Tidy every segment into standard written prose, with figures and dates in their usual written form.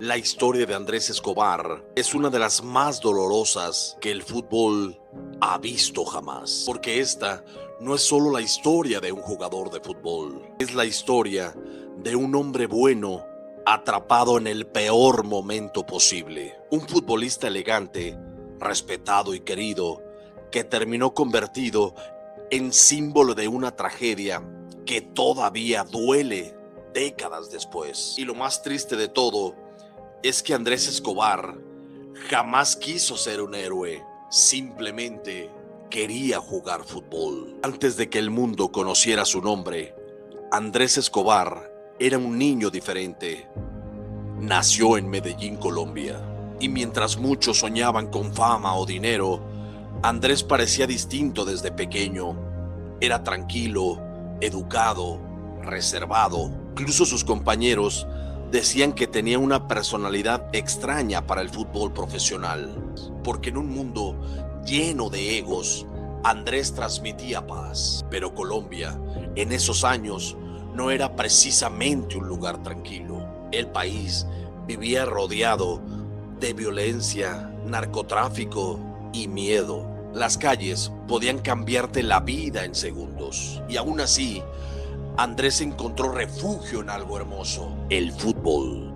La historia de Andrés Escobar es una de las más dolorosas que el fútbol ha visto jamás, porque esta no es solo la historia de un jugador de fútbol, es la historia de un hombre bueno atrapado en el peor momento posible. Un futbolista elegante, respetado y querido, que terminó convertido en símbolo de una tragedia que todavía duele décadas después. Y lo más triste de todo es que Andrés Escobar jamás quiso ser un héroe, simplemente quería jugar fútbol. Antes de que el mundo conociera su nombre, Andrés Escobar era un niño diferente. Nació en Medellín, Colombia, y mientras muchos soñaban con fama o dinero, Andrés parecía distinto desde pequeño. Era tranquilo, educado, reservado. Incluso sus compañeros decían que tenía una personalidad extraña para el fútbol profesional, porque en un mundo lleno de egos, Andrés transmitía paz. Pero Colombia, en esos años, no era precisamente un lugar tranquilo. El país vivía rodeado de violencia, narcotráfico y miedo. Las calles podían cambiarte la vida en segundos. Y aún así, Andrés encontró refugio en algo hermoso: el fútbol.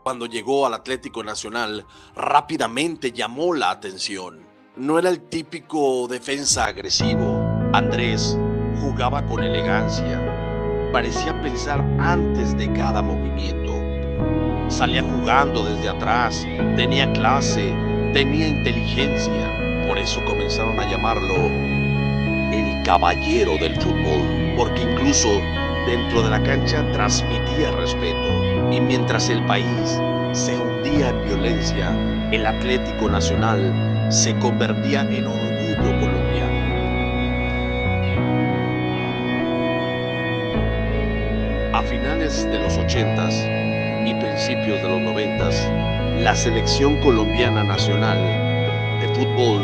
Cuando llegó al Atlético Nacional, rápidamente llamó la atención. No era el típico defensa agresivo. Andrés jugaba con elegancia. Parecía pensar antes de cada movimiento. Salía jugando desde atrás, tenía clase, tenía inteligencia. Por eso comenzaron a llamarlo el caballero del fútbol, porque incluso dentro de la cancha transmitía respeto. Y mientras el país se hundía en violencia, el Atlético Nacional se convertía en orgullo colombiano. A finales de los 80s y principios de los 90s, la selección colombiana nacional de fútbol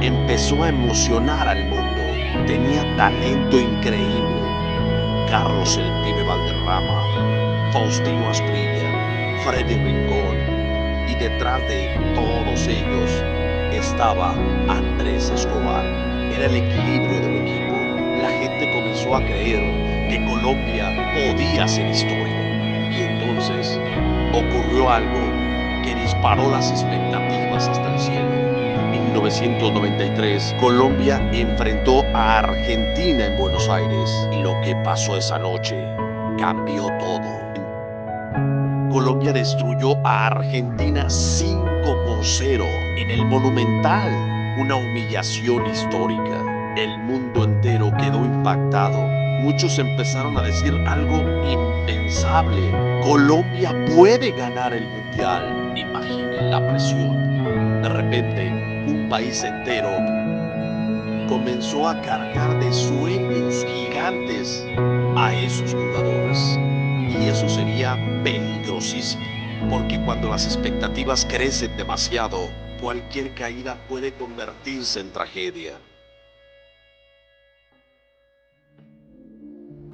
empezó a emocionar al mundo. Tenía talento increíble: Carlos el Pibe Valderrama, Faustino Asprilla, Freddy Rincón, y detrás de todos ellos estaba Andrés Escobar. Era el equilibrio del equipo. La gente comenzó a creer que Colombia podía ser historia. Y entonces ocurrió algo que disparó las expectativas hasta el cielo. En 1993, Colombia enfrentó a Argentina en Buenos Aires, y lo que pasó esa noche cambió todo. Colombia destruyó a Argentina 5-0 en el Monumental, una humillación histórica. El mundo entero quedó impactado. Muchos empezaron a decir algo impensable: Colombia puede ganar el Mundial. Imaginen la presión. De repente, un país entero comenzó a cargar de sueños gigantes a esos jugadores. Y eso sería peligrosísimo, porque cuando las expectativas crecen demasiado, cualquier caída puede convertirse en tragedia.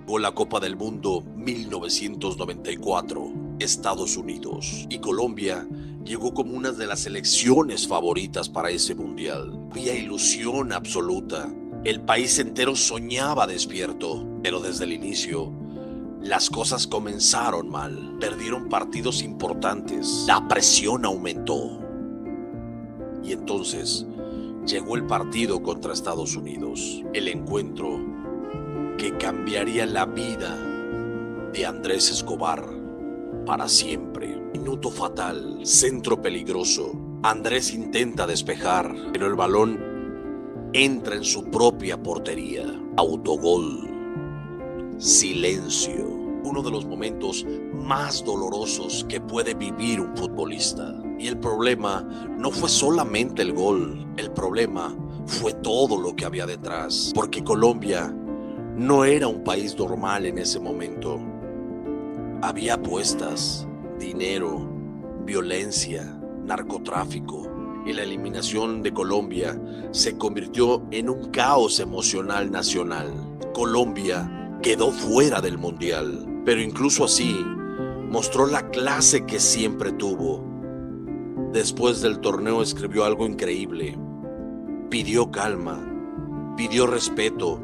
Llegó la Copa del Mundo 1994, Estados Unidos, y Colombia llegó como una de las selecciones favoritas para ese mundial. Había ilusión absoluta. El país entero soñaba despierto, pero desde el inicio las cosas comenzaron mal. Perdieron partidos importantes. La presión aumentó. Y entonces llegó el partido contra Estados Unidos. El encuentro que cambiaría la vida de Andrés Escobar para siempre. Minuto fatal, centro peligroso. Andrés intenta despejar, pero el balón entra en su propia portería. Autogol. Silencio. Uno de los momentos más dolorosos que puede vivir un futbolista. Y el problema no fue solamente el gol. El problema fue todo lo que había detrás. Porque Colombia no era un país normal en ese momento. Había apuestas, dinero, violencia, narcotráfico. Y la eliminación de Colombia se convirtió en un caos emocional nacional. Colombia quedó fuera del mundial, pero incluso así mostró la clase que siempre tuvo. Después del torneo escribió algo increíble. Pidió calma, pidió respeto,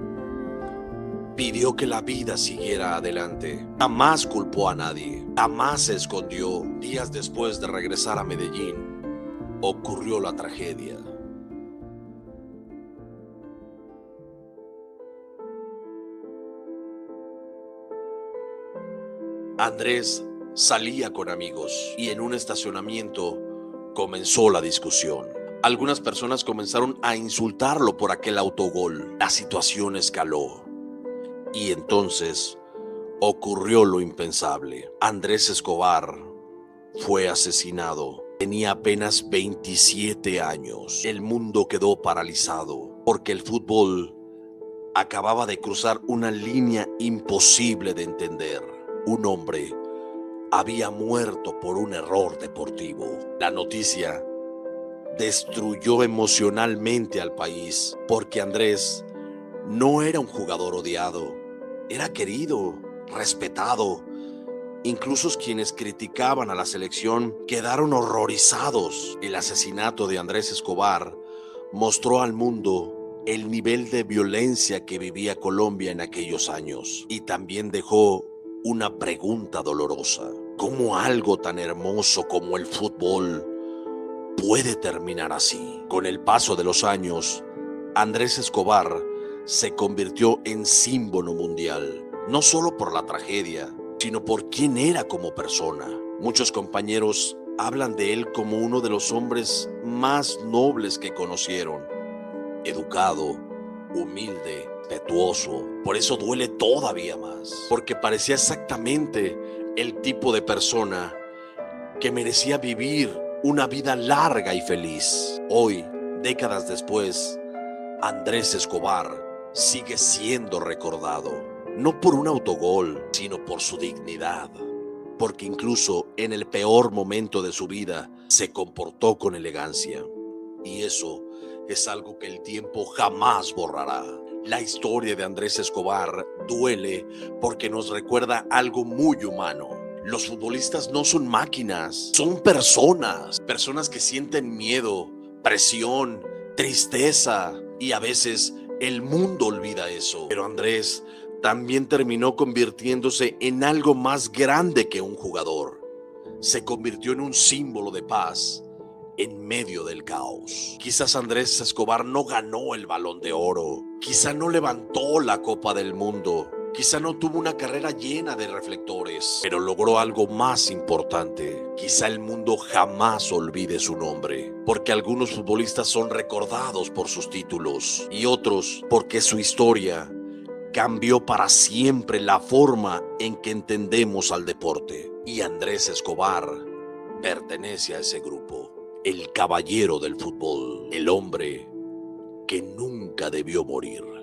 pidió que la vida siguiera adelante. Jamás culpó a nadie, jamás se escondió. Días después de regresar a Medellín, ocurrió la tragedia. Andrés salía con amigos y en un estacionamiento comenzó la discusión. Algunas personas comenzaron a insultarlo por aquel autogol. La situación escaló y entonces ocurrió lo impensable. Andrés Escobar fue asesinado. Tenía apenas 27 años. El mundo quedó paralizado porque el fútbol acababa de cruzar una línea imposible de entender. Un hombre había muerto por un error deportivo. La noticia destruyó emocionalmente al país porque Andrés no era un jugador odiado, era querido, respetado. Incluso quienes criticaban a la selección quedaron horrorizados. El asesinato de Andrés Escobar mostró al mundo el nivel de violencia que vivía Colombia en aquellos años y también dejó una pregunta dolorosa. ¿Cómo algo tan hermoso como el fútbol puede terminar así? Con el paso de los años, Andrés Escobar se convirtió en símbolo mundial, no solo por la tragedia, sino por quién era como persona. Muchos compañeros hablan de él como uno de los hombres más nobles que conocieron. Educado, humilde, respetuoso. Por eso duele todavía más, porque parecía exactamente el tipo de persona que merecía vivir una vida larga y feliz. Hoy, décadas después, Andrés Escobar sigue siendo recordado, no por un autogol, sino por su dignidad, porque incluso en el peor momento de su vida se comportó con elegancia. Y eso es algo que el tiempo jamás borrará. La historia de Andrés Escobar duele porque nos recuerda algo muy humano. Los futbolistas no son máquinas, son personas. Personas que sienten miedo, presión, tristeza y a veces el mundo olvida eso. Pero Andrés también terminó convirtiéndose en algo más grande que un jugador. Se convirtió en un símbolo de paz en medio del caos. Quizás Andrés Escobar no ganó el Balón de Oro, quizá no levantó la Copa del Mundo, quizá no tuvo una carrera llena de reflectores, pero logró algo más importante. Quizá el mundo jamás olvide su nombre, porque algunos futbolistas son recordados por sus títulos y otros porque su historia cambió para siempre la forma en que entendemos al deporte. Y Andrés Escobar pertenece a ese grupo. El caballero del fútbol, el hombre que nunca debió morir.